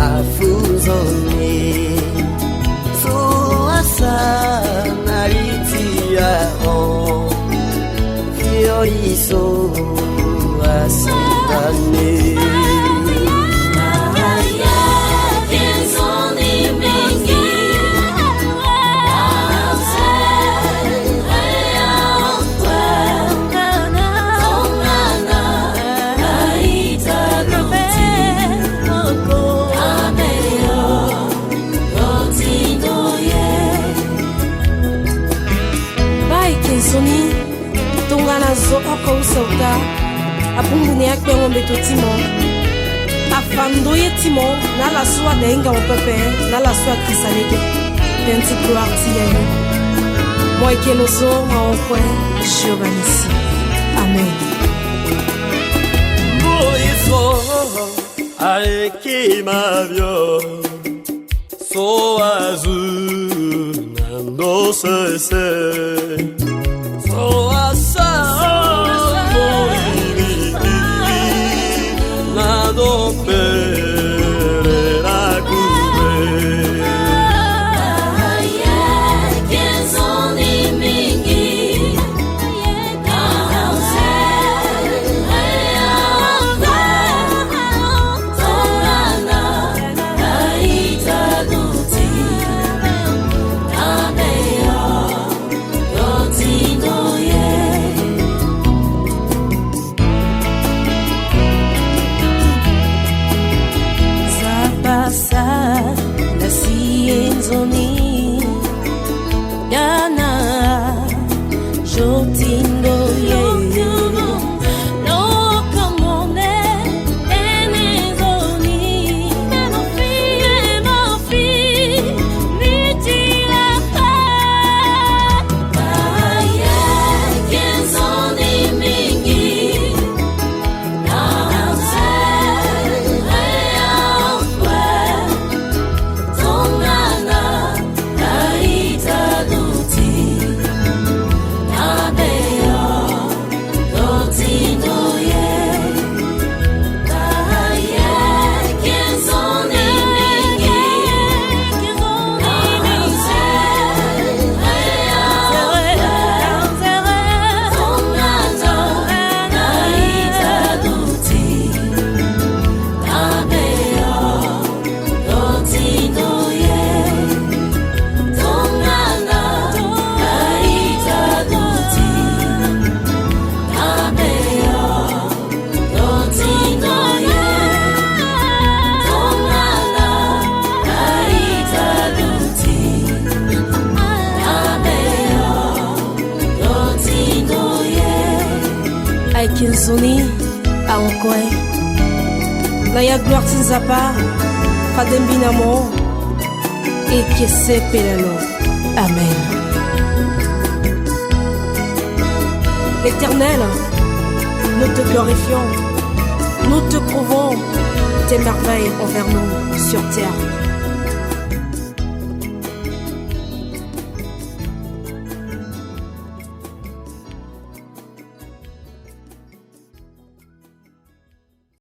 mafunzoni suasa nalitia violiso asitane Soni tongana zo oko usauta apungune akpe ngombe to timo afando ye timo na la soa denga o pepe na la soa krisaleke tenti gloire ti yayo moi ke no so ma o kwe jobanisi amen moiso aeki mavio so azul nando se Soni a onkwe na ya gloire tinzapa fadembinamo et que c'est pelano amen. L'Éternel, nous te glorifions, nous te prouvons tes merveilles envers nous sur terre.